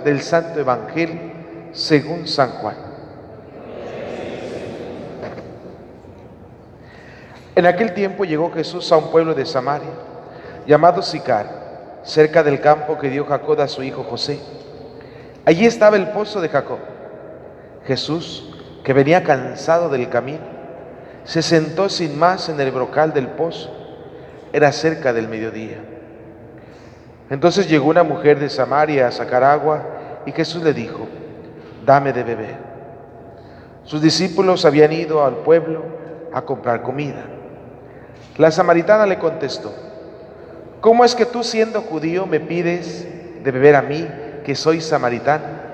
del Santo Evangelio según San Juan. En aquel tiempo llegó Jesús a un pueblo de Samaria, llamado Sicar, cerca del campo que dio Jacob a su hijo José. Allí estaba el pozo de Jacob. Jesús, que venía cansado del camino, se sentó sin más en el brocal del pozo. Era cerca del mediodía. Entonces llegó una mujer de Samaria a sacar agua y Jesús le dijo: dame de beber. Sus discípulos habían ido al pueblo a comprar comida. La samaritana le contestó: ¿cómo es que tú, siendo judío, me pides de beber a mí, que soy samaritano?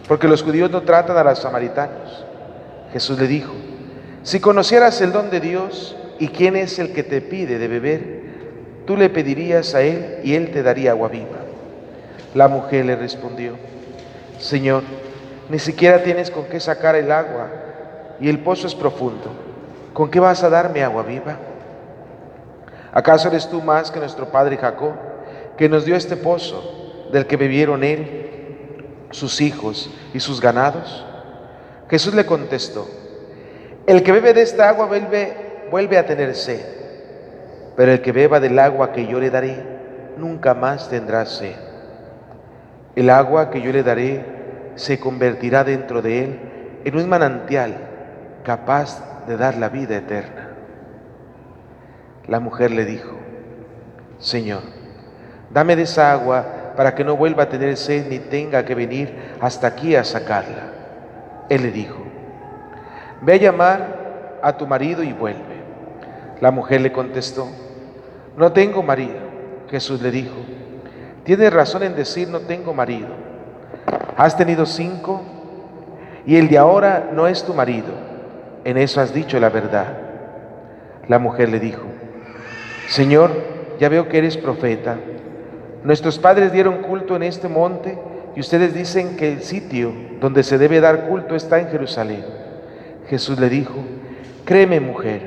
Porque los judíos no tratan a los samaritanos. Jesús le dijo: si conocieras el don de Dios y quién es el que te pide de beber, tú le pedirías a él y él te daría agua viva. La mujer le respondió: Señor, ni siquiera tienes con qué sacar el agua y el pozo es profundo. ¿Con qué vas a darme agua viva? ¿Acaso eres tú más que nuestro padre Jacob, que nos dio este pozo, del que bebieron él, sus hijos y sus ganados? Jesús le contestó: el que bebe de esta agua vuelve a tener sed, pero el que beba del agua que yo le daré, nunca más tendrá sed. El agua que yo le daré se convertirá dentro de él en un manantial capaz de dar la vida eterna. La mujer le dijo: Señor, dame de esa agua para que no vuelva a tener sed ni tenga que venir hasta aquí a sacarla. Él le dijo: ve a llamar a tu marido y vuelve. La mujer le contestó: no tengo marido. Jesús le dijo: tienes razón en decir no tengo marido. Has tenido 5 y el de ahora no es tu marido. En eso has dicho la verdad. La mujer le dijo: Señor, ya veo que eres profeta. Nuestros padres dieron culto en este monte y ustedes dicen que el sitio donde se debe dar culto está en Jerusalén. Jesús le dijo: créeme, mujer,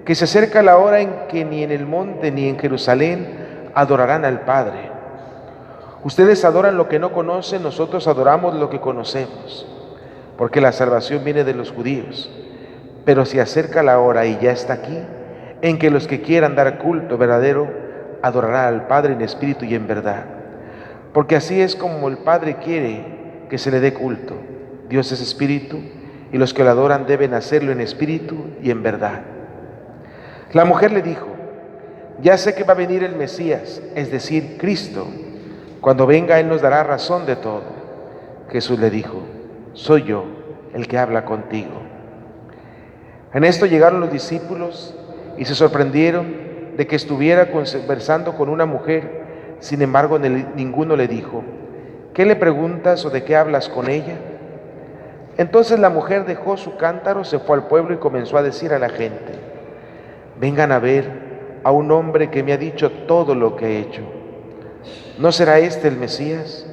que se acerca la hora en que ni en el monte ni en Jerusalén adorarán al Padre. Ustedes adoran lo que no conocen, nosotros adoramos lo que conocemos, porque la salvación viene de los judíos. Pero se acerca la hora, y ya está aquí, en que los que quieran dar culto verdadero adorarán al Padre en espíritu y en verdad. Porque así es como el Padre quiere que se le dé culto. Dios es espíritu, y los que lo adoran deben hacerlo en espíritu y en verdad. La mujer le dijo: ya sé que va a venir el Mesías, es decir, Cristo. Cuando venga, Él nos dará razón de todo. Jesús le dijo: soy yo el que habla contigo. En esto llegaron los discípulos y se sorprendieron de que estuviera conversando con una mujer. Sin embargo, ninguno le dijo: ¿qué le preguntas o de qué hablas con ella? Entonces la mujer dejó su cántaro, se fue al pueblo y comenzó a decir a la gente: vengan a ver a un hombre que me ha dicho todo lo que he hecho. ¿No será este el Mesías?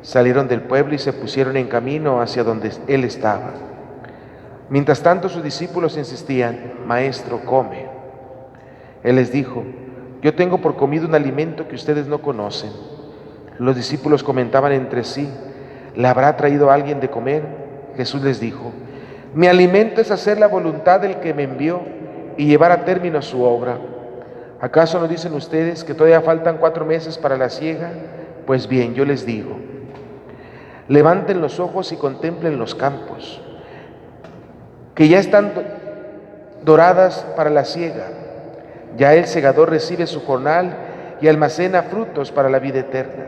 Salieron del pueblo y se pusieron en camino hacia donde él estaba. Mientras tanto sus discípulos insistían: Maestro, come. Él les dijo: yo tengo por comida un alimento que ustedes no conocen. Los discípulos comentaban entre sí: ¿le habrá traído alguien de comer? Jesús les dijo: mi alimento es hacer la voluntad del que me envió y llevar a término su obra. ¿Acaso no dicen ustedes que todavía faltan 4 meses para la siega? Pues bien, yo les digo: levanten los ojos y contemplen los campos, que ya están doradas para la siega. Ya el segador recibe su jornal y almacena frutos para la vida eterna.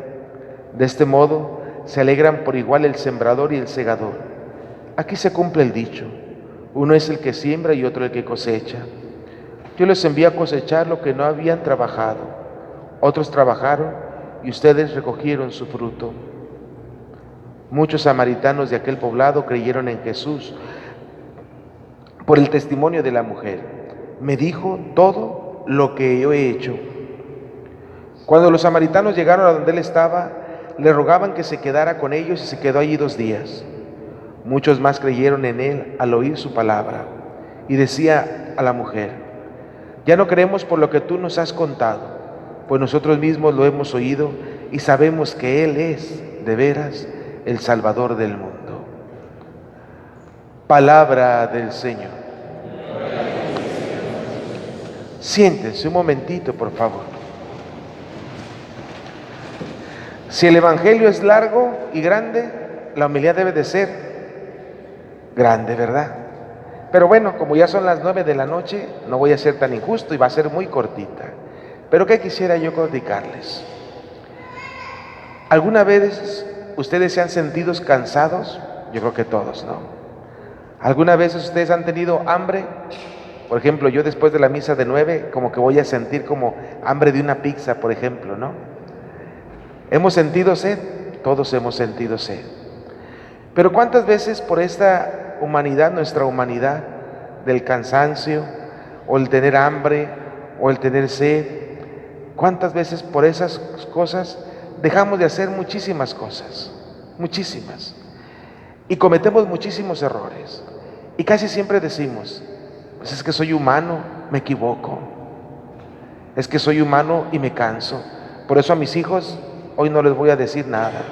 De este modo se alegran por igual el sembrador y el segador. Aquí se cumple el dicho: uno es el que siembra y otro el que cosecha. Yo les envié a cosechar lo que no habían trabajado. Otros trabajaron y ustedes recogieron su fruto. Muchos samaritanos de aquel poblado creyeron en Jesús por el testimonio de la mujer. Me dijo todo lo que yo he hecho. Cuando los samaritanos llegaron a donde él estaba, le rogaban que se quedara con ellos y se quedó allí 2 días. Muchos más creyeron en él al oír su palabra. Y decía a la mujer: ya no creemos por lo que tú nos has contado, pues nosotros mismos lo hemos oído y sabemos que Él es, de veras, el Salvador del mundo. Palabra del Señor. Siéntense un momentito, por favor. Si el Evangelio es largo y grande, la homilía debe de ser grande, ¿verdad? Pero bueno, como ya son las 9 de la noche, no voy a ser tan injusto y va a ser muy cortita. Pero ¿qué quisiera yo platicarles? ¿Alguna vez ustedes se han sentido cansados? Yo creo que todos, ¿no? ¿Alguna vez ustedes han tenido hambre? Por ejemplo, yo después de la misa de 9, como que voy a sentir como hambre de una pizza, por ejemplo, ¿no? ¿Hemos sentido sed? Todos hemos sentido sed. Pero ¿cuántas veces por esta humanidad, nuestra humanidad, del cansancio, o el tener hambre, o el tener sed, cuántas veces por esas cosas dejamos de hacer muchísimas cosas, muchísimas, y cometemos muchísimos errores? Y casi siempre decimos, pues es que soy humano, me equivoco, es que soy humano y me canso, por eso a mis hijos hoy no les voy a decir nada,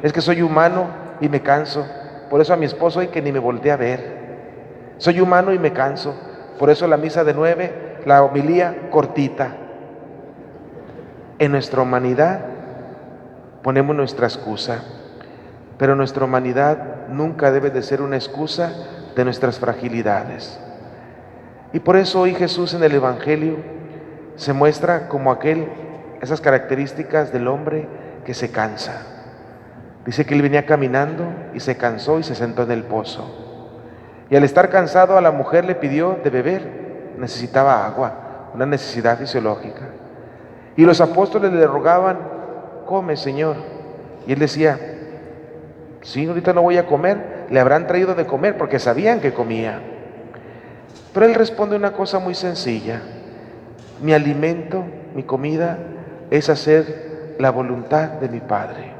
es que soy humano y me canso, por eso a mi esposo hoy que ni me volteé a ver, soy humano y me canso, por eso la misa de 9, la homilía cortita. En nuestra humanidad ponemos nuestra excusa, pero nuestra humanidad nunca debe de ser una excusa de nuestras fragilidades. Y por eso hoy Jesús en el Evangelio se muestra como esas características del hombre que se cansa. Dice que él venía caminando y se cansó y se sentó en el pozo. Y al estar cansado a la mujer le pidió de beber, necesitaba agua, una necesidad fisiológica. Y los apóstoles le rogaban, come Señor. Y él decía, sí, ahorita no voy a comer, le habrán traído de comer porque sabían que comía. Pero él responde una cosa muy sencilla, mi alimento, mi comida es hacer la voluntad de mi Padre.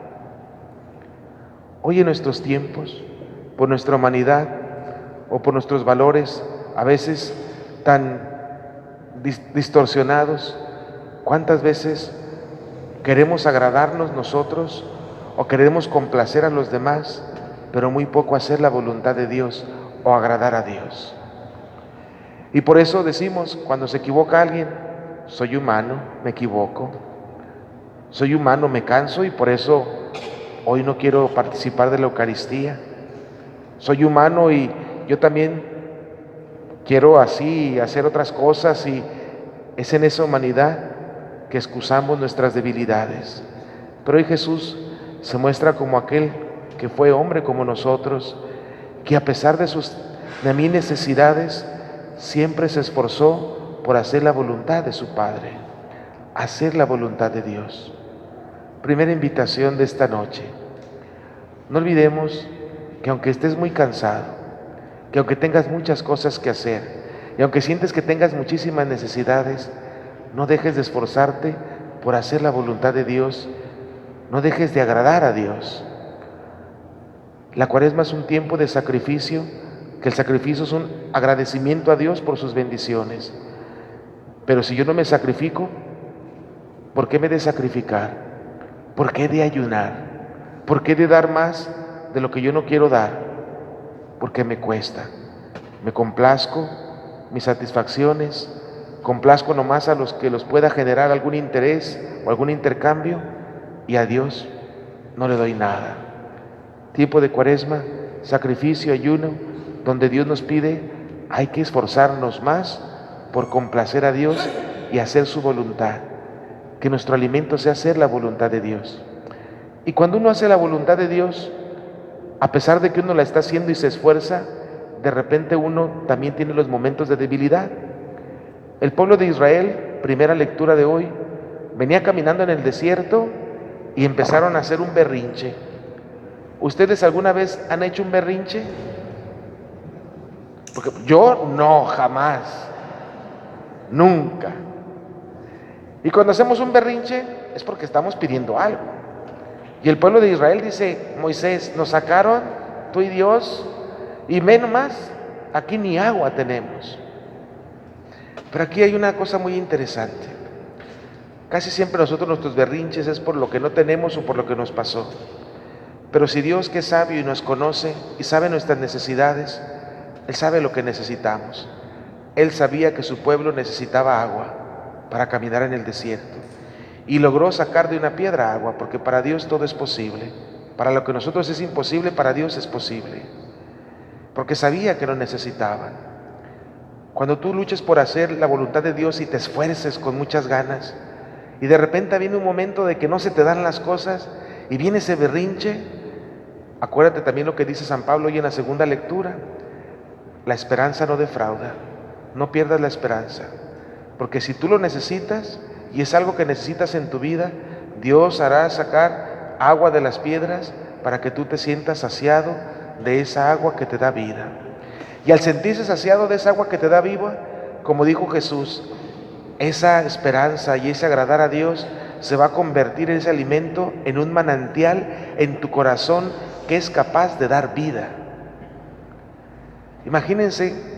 Hoy en nuestros tiempos, por nuestra humanidad o por nuestros valores a veces tan distorsionados, ¿cuántas veces queremos agradarnos nosotros o queremos complacer a los demás, pero muy poco hacer la voluntad de Dios o agradar a Dios? Y por eso decimos, cuando se equivoca alguien, soy humano, me equivoco, soy humano, me canso y por eso hoy no quiero participar de la Eucaristía. Soy humano y yo también quiero así hacer otras cosas, y es en esa humanidad que excusamos nuestras debilidades. Pero hoy Jesús se muestra como aquel que fue hombre como nosotros, que a pesar de sus mis necesidades, siempre se esforzó por hacer la voluntad de su Padre, hacer la voluntad de Dios. Primera invitación de esta noche. No olvidemos que aunque estés muy cansado, que aunque tengas muchas cosas que hacer, y aunque sientes que tengas muchísimas necesidades, no dejes de esforzarte por hacer la voluntad de Dios, no dejes de agradar a Dios. La Cuaresma es un tiempo de sacrificio, que el sacrificio es un agradecimiento a Dios por sus bendiciones. Pero si yo no me sacrifico, ¿por qué me he de sacrificar? ¿Por qué he de ayunar? ¿Por qué he de dar más de lo que yo no quiero dar? Porque me cuesta. Me complazco mis satisfacciones, complazco nomás a los que los pueda generar algún interés o algún intercambio, y a Dios no le doy nada. Tiempo de Cuaresma, sacrificio, ayuno, donde Dios nos pide, hay que esforzarnos más por complacer a Dios y hacer su voluntad. Que nuestro alimento sea hacer la voluntad de Dios. Y cuando uno hace la voluntad de Dios, a pesar de que uno la está haciendo y se esfuerza, de repente uno también tiene los momentos de debilidad. El pueblo de Israel, primera lectura de hoy, venía caminando en el desierto y empezaron a hacer un berrinche. ¿Ustedes alguna vez han hecho un berrinche? Porque yo no, jamás, nunca. Y cuando hacemos un berrinche es porque estamos pidiendo algo. Y el pueblo de Israel dice, Moisés, nos sacaron tú y Dios, y menos más, aquí ni agua tenemos. Pero aquí hay una cosa muy interesante. Casi siempre nosotros nuestros berrinches es por lo que no tenemos o por lo que nos pasó. Pero si Dios, que es sabio y nos conoce y sabe nuestras necesidades, Él sabe lo que necesitamos. Él sabía que su pueblo necesitaba agua para caminar en el desierto y logró sacar de una piedra agua, porque para Dios todo es posible. Para lo que nosotros es imposible, para Dios es posible, porque sabía que lo necesitaban. Cuando tú luches por hacer la voluntad de Dios y te esfuerces con muchas ganas, y de repente viene un momento de que no se te dan las cosas y viene ese berrinche, acuérdate también lo que dice San Pablo hoy en la segunda lectura: la esperanza no defrauda. No pierdas la esperanza, porque si tú lo necesitas y es algo que necesitas en tu vida, Dios hará sacar agua de las piedras para que tú te sientas saciado de esa agua que te da vida. Y al sentirse saciado de esa agua que te da vida, como dijo Jesús, esa esperanza y ese agradar a Dios se va a convertir en ese alimento, en un manantial en tu corazón que es capaz de dar vida. Imagínense,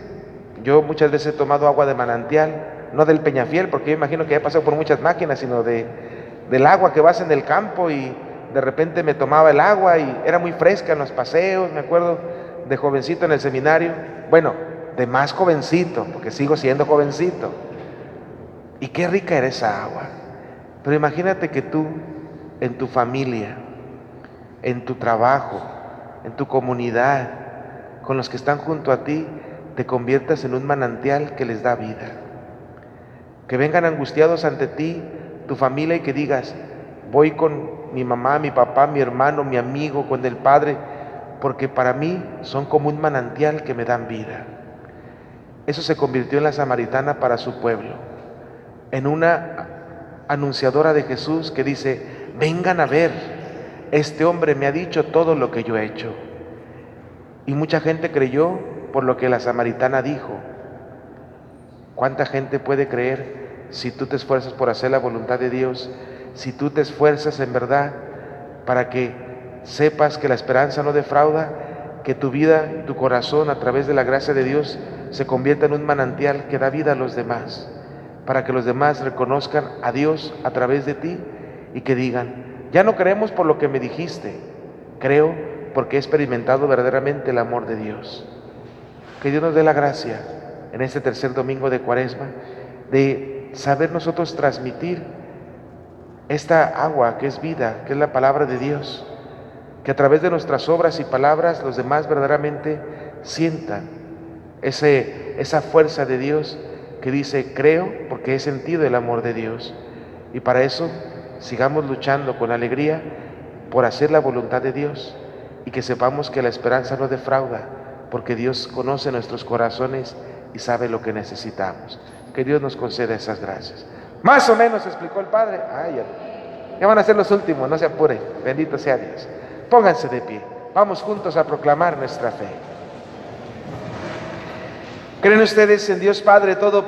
yo muchas veces he tomado agua de manantial, no del Peñafiel, porque yo imagino que he pasado por muchas máquinas, sino del agua que vas en el campo, y de repente me tomaba el agua y era muy fresca en los paseos. Me acuerdo de jovencito en el seminario, bueno, de más jovencito, porque sigo siendo jovencito, y qué rica era esa agua. Pero imagínate que tú, en tu familia, en tu trabajo, en tu comunidad, con los que están junto a ti, te conviertas en un manantial que les da vida. Que vengan angustiados ante ti, tu familia, y que digas: voy con mi mamá, mi papá, mi hermano, mi amigo, con el Padre, porque para mí son como un manantial que me dan vida. Eso se convirtió en la samaritana para su pueblo, en una anunciadora de Jesús que dice: vengan a ver, este hombre me ha dicho todo lo que yo he hecho. Y mucha gente creyó por lo que la samaritana dijo. ¿Cuánta gente puede creer si tú te esfuerzas por hacer la voluntad de Dios? Si tú te esfuerzas en verdad para que sepas que la esperanza no defrauda, que tu vida y tu corazón, a través de la gracia de Dios, se convierta en un manantial que da vida a los demás, para que los demás reconozcan a Dios a través de ti y que digan: ya no creemos por lo que me dijiste, creo porque he experimentado verdaderamente el amor de Dios. Que Dios nos dé la gracia en este tercer domingo de Cuaresma de saber nosotros transmitir esta agua que es vida, que es la palabra de Dios, que a través de nuestras obras y palabras los demás verdaderamente sientan esa fuerza de Dios que dice: creo porque he sentido el amor de Dios. Y para eso sigamos luchando con alegría por hacer la voluntad de Dios, y que sepamos que la esperanza no defrauda, porque Dios conoce nuestros corazones y sabe lo que necesitamos. Que Dios nos conceda esas gracias. Más o menos explicó el Padre. Ya van a ser los últimos, no se apuren. Bendito sea Dios. Pónganse de pie. Vamos juntos a proclamar nuestra fe. ¿Creen ustedes en Dios Padre Todo?